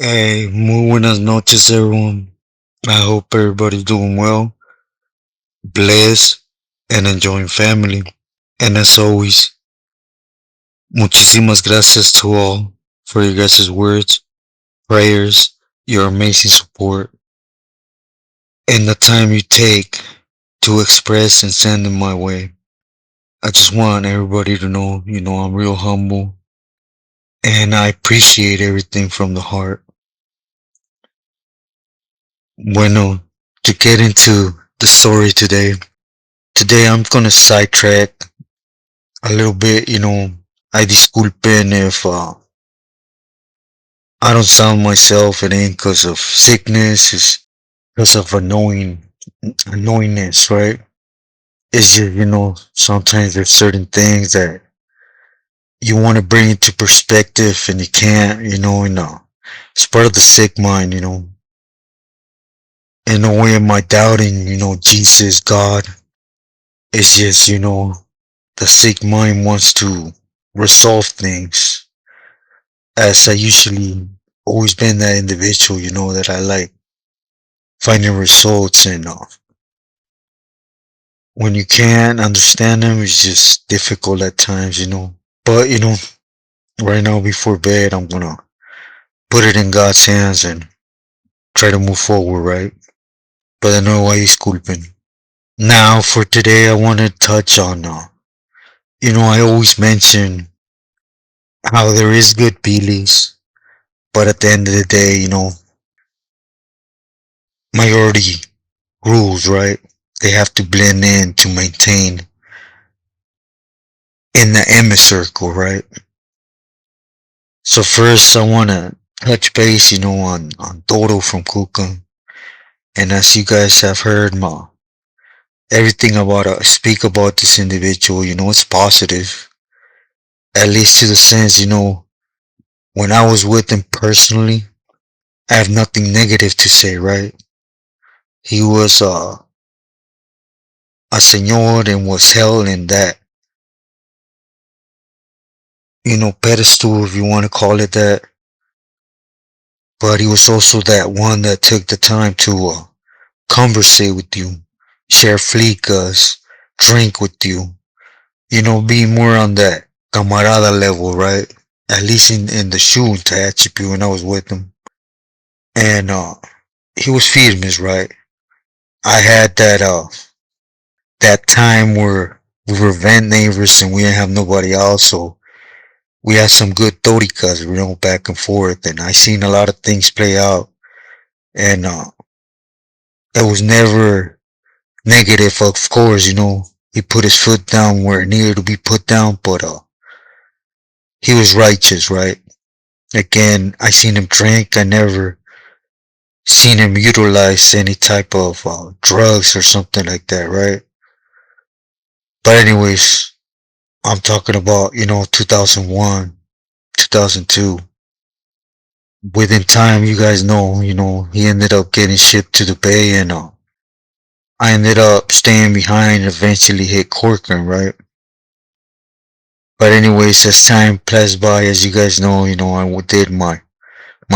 Hey, muy buenas noches, everyone. I hope everybody's doing well, blessed, and enjoying family. And as always, muchísimas gracias to all for your guys' words, prayers, your amazing support, and the time you take to express and send them my way. I just want everybody to know, I'm real humble and I appreciate everything from the heart. Bueno, to get into the story today, I'm gonna sidetrack a little bit. I disculpen if I don't sound myself. It ain't because of sickness. It's because of annoyingness, right? It's just sometimes there's certain things that you want to bring into perspective and you can't. It's part of the sick mind. In no way am I doubting. Jesus, God. It's just the sick mind wants to resolve things as I usually always been that individual, that I like finding results and when you can't understand them, it's just difficult at times. But right now before bed, I'm gonna put it in God's hands and try to move forward, right? But I know why he's disculpen. Now for today, I want to touch on, I always mention how there is good feelings, but at the end of the day, majority rules, right? They have to blend in to maintain in the Emma circle, right? So first, I want to touch base, on Toro from Kuka. And as you guys have heard, everything about speak about this individual, it's positive. At least to the sense, when I was with him personally, I have nothing negative to say, right? He was a señor and was held in that, pedestal, if you want to call it that. But he was also that one that took the time to conversate with you, share flicas, drink with you, be more on that camarada level, right? At least in the shoe in Tehachapi when I was with him. And he was firmes, right? I had that time where we were vent neighbors and we didn't have nobody else, so we had some good toricas, back and forth, and I seen a lot of things play out, and it was never negative, of course. He put his foot down where it needed to be put down, but he was righteous, right? Again, I seen him drink. I never seen him utilize any type of drugs or something like that, right? But anyways, I'm talking about 2001, 2002. Within time, you guys know, he ended up getting shipped to the Bay, and I ended up staying behind and eventually hit Corcoran, right? But anyways, as time passed by, as you guys know, I did my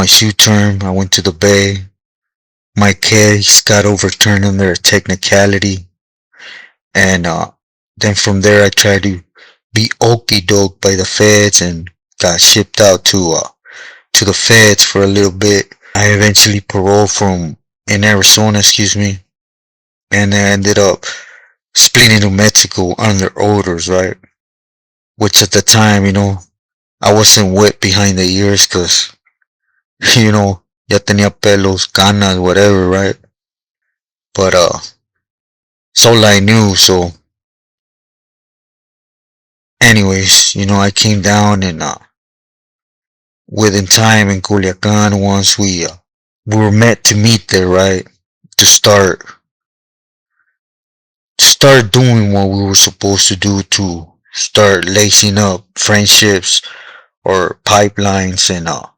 shoe term. I went to the Bay. My case got overturned under a technicality, and then from there I tried to be okey doke by the feds and got shipped out to the feds for a little bit. I eventually paroled from in Arizona, excuse me, and I ended up splitting to Mexico under orders, right? Which at the time, I wasn't wet behind the ears because, ya tenía pelos, canas, whatever, right? But, it's all I knew, so, anyways, I came down and, within time in Culiacan, once we were met to meet there, right? To start doing what we were supposed to do to start lacing up friendships or pipelines and I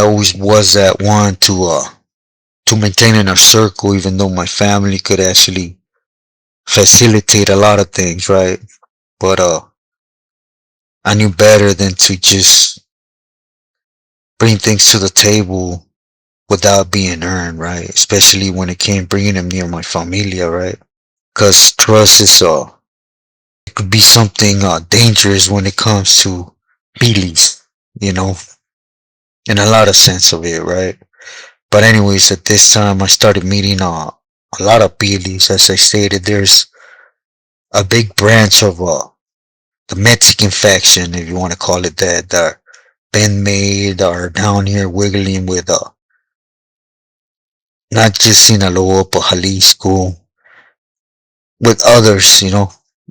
always was that one to maintain in our circle, even though my family could actually facilitate a lot of things, right? But I knew better than to just bring things to the table without being earned, right? Especially when it came bringing them near my familia, right? Because trust is it could be something dangerous when it comes to feelings, you know, in a lot of sense of it, right? But anyways, at this time I started meeting a lot of feelings. As I stated, there's a big branch of the Mexican faction, if you want to call it that, that been made are down here wiggling with not just Sinaloa but Jalisco, with others,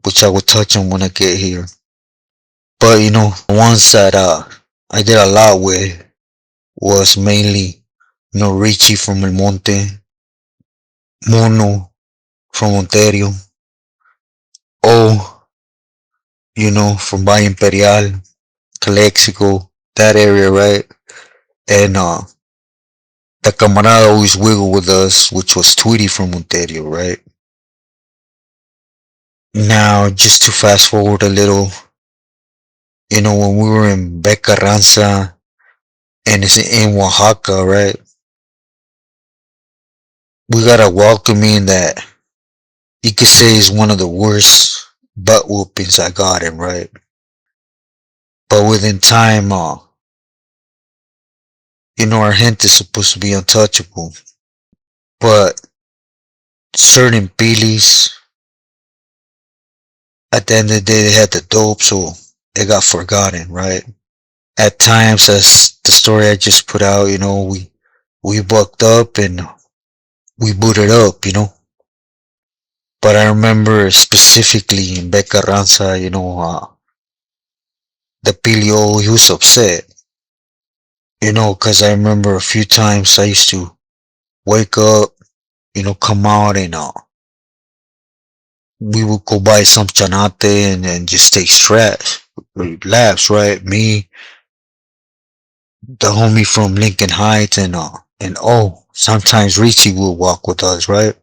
which I will touch on when I get here. But the ones that I did a lot with was mainly Richie from El Monte, Mono from Ontario, O, from Valle Imperial, Calexico, that area, right? And the camarada always wiggled with us, which was Tweety from Ontario, right? Now, just to fast forward a little, when we were in Becarranza and it's in Oaxaca, right? We got a welcoming that you could say is one of the worst butt whoopings I got in, right? But within time, our hint is supposed to be untouchable. But certain Pilis, at the end of the day, they had the dope, so it got forgotten, right? At times, as the story I just put out, we bucked up and we booted up, But I remember specifically in Becarranza, the Pilio, he was upset, because I remember a few times I used to wake up, come out and we would go buy some chanate and just take straps, laps, right? Me, the homie from Lincoln Heights and sometimes Richie would walk with us, right?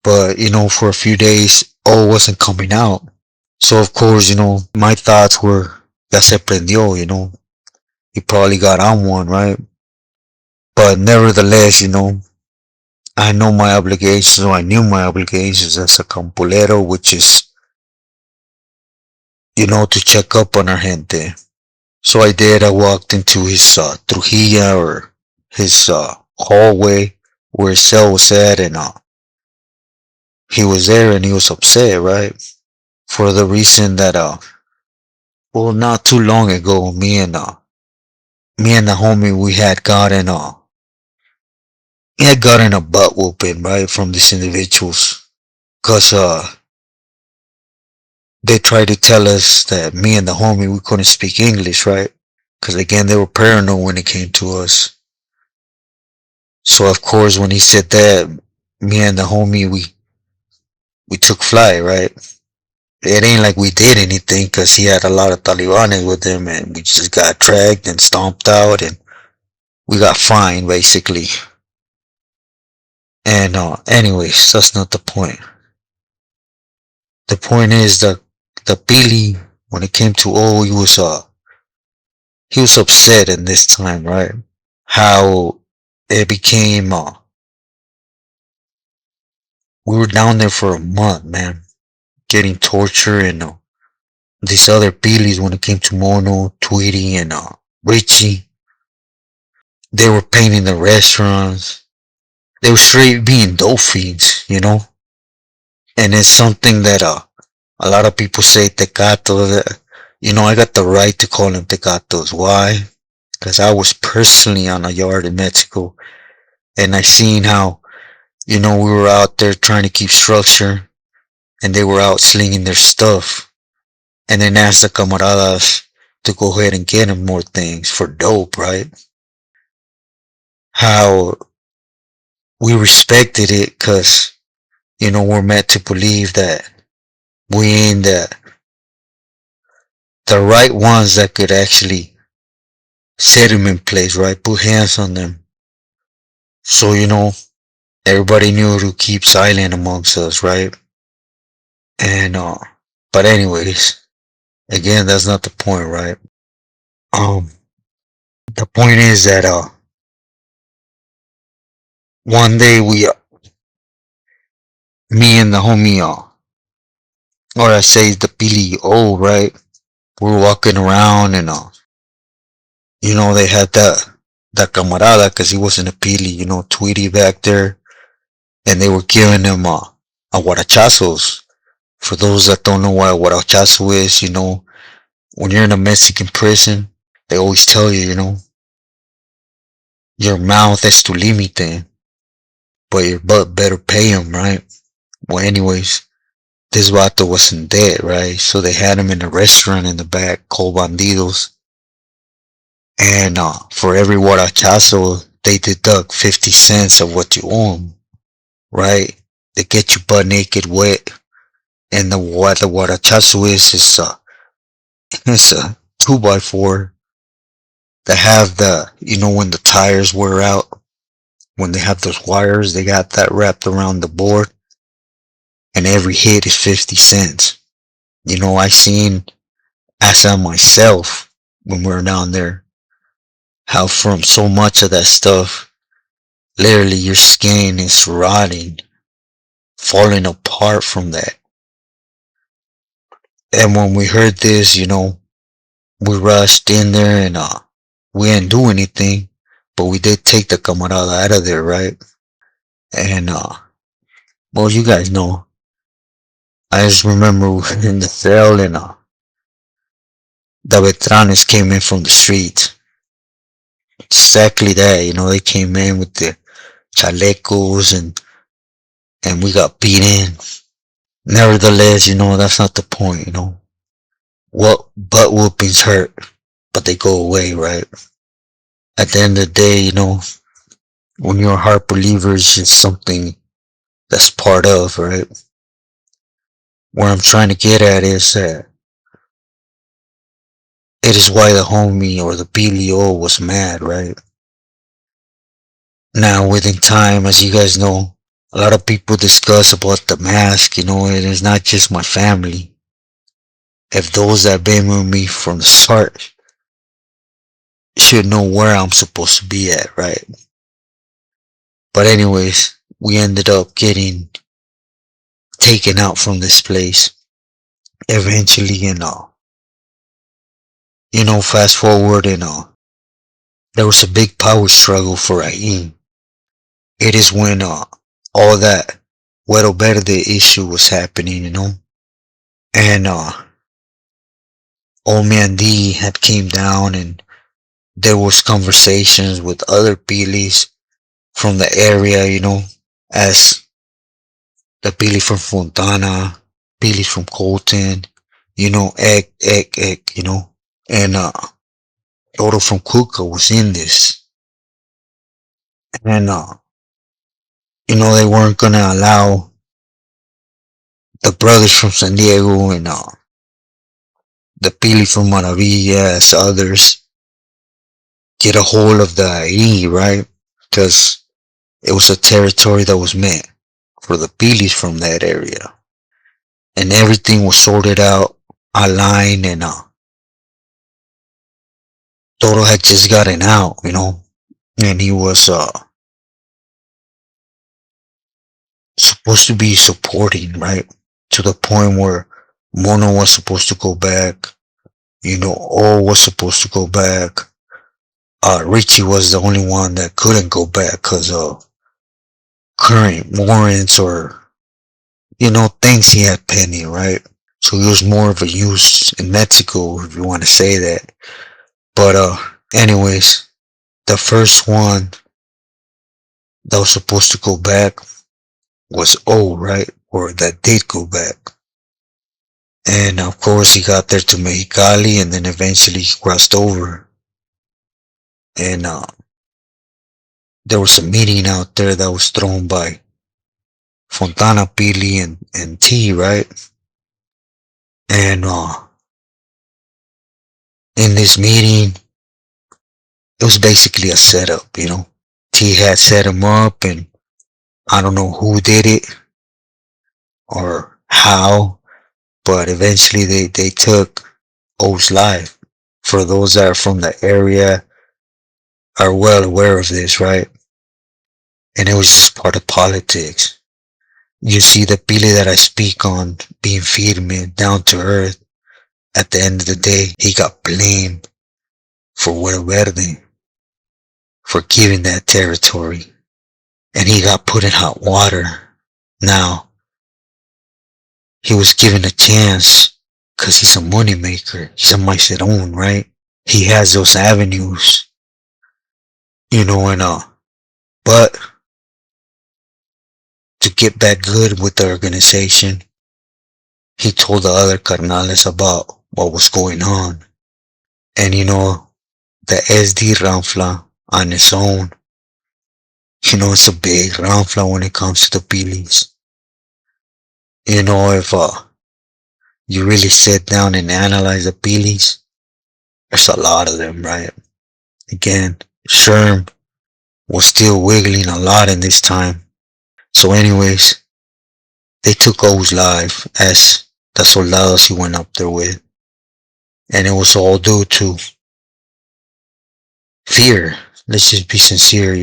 But, for a few days, wasn't coming out. So of course, my thoughts were, ya se prendió, he probably got on one, right? But nevertheless, I know my obligations, or I knew my obligations as a campolero, which is, to check up on our gente. So I did. I walked into his Trujilla, or his hallway where his cell was at, and he was there and he was upset, right? For the reason that well, not too long ago, me and the homie, we had gotten a butt whooping, right, from these individuals, cause they tried to tell us that me and the homie, we couldn't speak English, right? Cause again, they were paranoid when it came to us. So of course, when he said that, me and the homie, we took flight, right? It ain't like we did anything, cause he had a lot of Talibanes with him, and we just got dragged and stomped out, and we got fined basically. And anyways, that's not the point. The point is that the Billy, when it came to he was upset in this time, right? How it became we were down there for a month, man, getting tortured, and these other Billys, when it came to Mono, Tweety, and Richie, they were painting the restaurants. They were straight being dope fiends, And it's something that a lot of people say tecato. That, I got the right to call them tecatos. Why? Because I was personally on a yard in Mexico, and I seen how, we were out there trying to keep structure, and they were out slinging their stuff, and then asked the camaradas to go ahead and get them more things for dope, right? How we respected it, because, we're meant to believe that we ain't the right ones that could actually set them in place, right? Put hands on them. So, everybody knew to keep silent amongst us, right? And, but anyways, again, that's not the point, right? Um, The point is that one day me and the homie or I say the Pili right, we were walking around and they had that camarada because he wasn't a Pili, Tweety back there, and they were giving him a guarachazos. For those that don't know what a guarachazo is, when you're in a Mexican prison, they always tell you, your mouth is tu límite, but your butt better pay him, right? Well, anyways, this vato wasn't dead, right? So they had him in a restaurant in the back called Bandidos. And for every guarachazo, they deduct 50 cents of what you owe them, right? They get you butt naked wet. And what the guarachazo it's a 2x4 that have when the tires wear out, when they have those wires, they got that wrapped around the board, and every hit is 50 cents. I seen, as I myself, when we were down there, how from so much of that stuff, literally your skin is rotting, falling apart from that. And when we heard this, we rushed in there and we didn't do anything, but we did take the camarada out of there, right? And well, you guys know, I just remember we were in the cell and the veteranes came in from the street. Exactly that, they came in with the chalecos and we got beaten. Nevertheless, that's not the point, What butt whoopings hurt, but they go away, right? At the end of the day, when you're a heart believer, it's just something that's part of, right? What I'm trying to get at is that it is why the homie or the BLO was mad, right? Now, within time, as you guys know, a lot of people discuss about the mask, it is not just my family. If those that been with me from the start should know where I'm supposed to be at, right? But anyways, we ended up getting taken out from this place eventually, and fast forward and there was a big power struggle for Ain. It is when all that Huero Verde issue was happening, and old man D had came down and there was conversations with other Pilis from the area, as the Pili from Fontana, Pili from Colton, Ek, and Toro from Kuka was in this. And they weren't gonna allow the brothers from San Diego and the Pili from Maravilla as others get a hold of the E, right? Because it was a territory that was meant for the Pilis from that area. And everything was sorted out, aligned, and Toro had just gotten out, and he was supposed to be supporting, right? To the point where Mono was supposed to go back, O was supposed to go back. Richie was the only one that couldn't go back because of current warrants or, things he had pending, right? So he was more of a use in Mexico, if you want to say that. But, anyways, the first one that was supposed to go back was O, right? Or that did go back. And of course he got there to Mexicali and then eventually he crossed over. And there was a meeting out there that was thrown by Fontana, Pili, and T, right? And in this meeting, it was basically a setup, T had set him up and I don't know who did it or how, but eventually they took O's life. For those that are from the area, are well aware of this, right? And it was just part of politics. You see, the Pili that I speak on, being firme, down to earth, at the end of the day, he got blamed for Huero Verde, for giving that territory. And he got put in hot water. Now, he was given a chance because he's a moneymaker. He's a Maicedon, right? He has those avenues, and but to get back good with the organization, he told the other carnales about what was going on. And the SD Ramfla on its own, it's a big Ramfla when it comes to the Pilis. If you really sit down and analyze the Pilis, there's a lot of them, right? Again, Sherm was still wiggling a lot in this time. So anyways, they took O's life as the soldados he went up there with. And it was all due to fear. Let's just be sincere,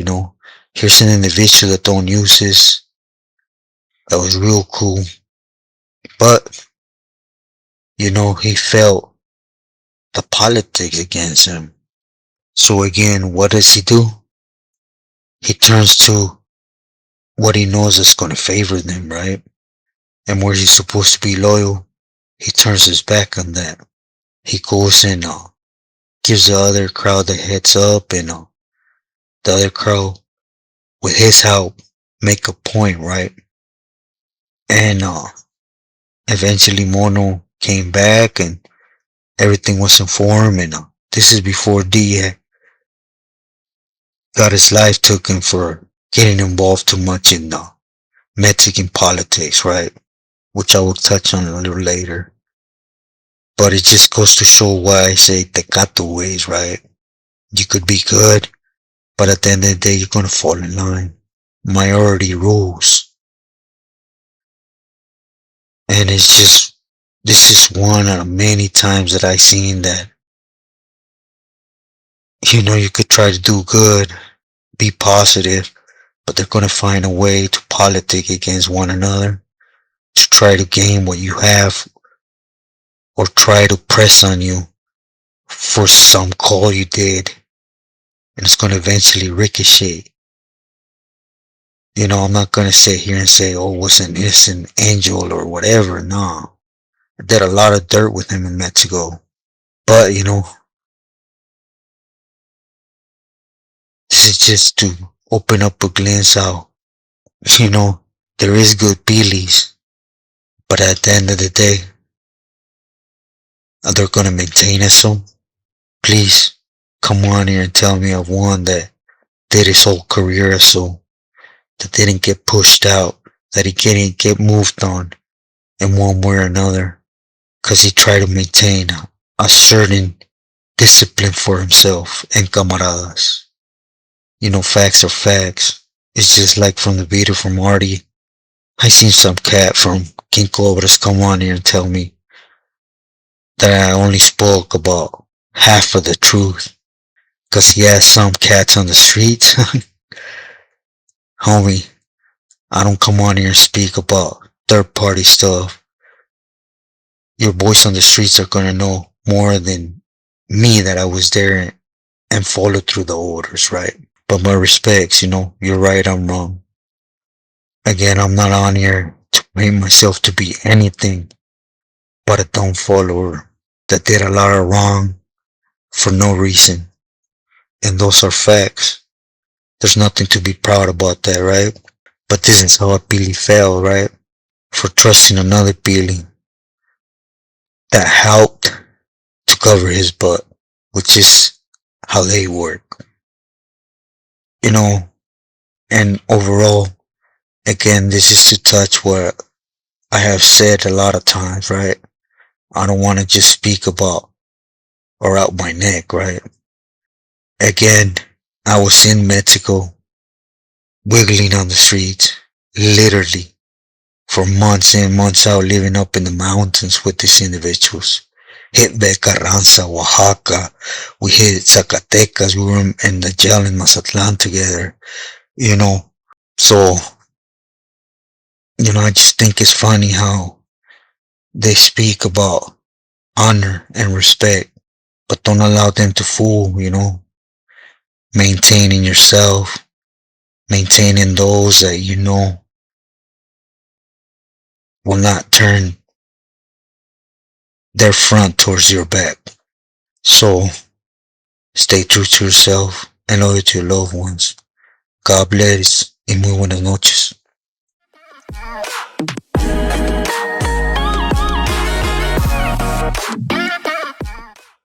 Here's an individual that don't use this. That was real cool. But, he felt the politics against him. So again, what does he do? He turns to what he knows is going to favor them, right? And where he's supposed to be loyal, he turns his back on that. He goes and gives the other crowd the heads up, and the other crowd, with his help, make a point, right? And eventually Mono came back and everything was informed, and this is before D got his life taken for getting involved too much in Mexican politics, right? Which I will touch on a little later. But it just goes to show why I say Tecato ways, right? You could be good, but at the end of the day, you're gonna fall in line. Majority rules. And this is one out of many times that I've seen that, you could try to do good, be positive, but they're gonna find a way to politic against one another, to try to gain what you have, or try to press on you for some call you did, and it's gonna eventually ricochet. I'm not gonna sit here and say, oh, was an innocent angel or whatever. No. I did a lot of dirt with him in Mexico. But, this is just to open up a glimpse out. There is good Pilis, but at the end of the day, are they gonna maintain us so? Please, come on here and tell me of one that did his whole career as so, that didn't get pushed out, that he didn't get moved on in one way or another, because he tried to maintain a certain discipline for himself and camaradas. Facts are facts. It's just like from the video from Marty. I seen some cat from King Cobras come on here and tell me that I only spoke about half of the truth, because he has some cats on the streets. Homie, I don't come on here and speak about third party stuff. Your boys on the streets are gonna know more than me that I was there and followed through the orders, right? But my respects, you're right, I'm wrong. Again, I'm not on here to make myself to be anything but a dumb follower that did a lot of wrong for no reason. And those are facts. There's nothing to be proud about that, right? But this is how a Pili fell, right? For trusting another Pili that helped to cover his butt, which is how they work. And overall, again, this is to touch what I have said a lot of times, right? I don't want to just speak about or out my neck, right? Again, I was in Mexico, wiggling on the streets, literally, for months in, months out, living up in the mountains with these individuals. hit Carranza, Oaxaca. We hit Zacatecas. We were in the jail in Mazatlan together, you know. So, I just think it's funny how they speak about honor and respect, but don't allow them to fool, maintaining yourself, maintaining those that will not turn their front towards your back. So stay true to yourself and loyal to your loved ones. God bless y muy buenas noches.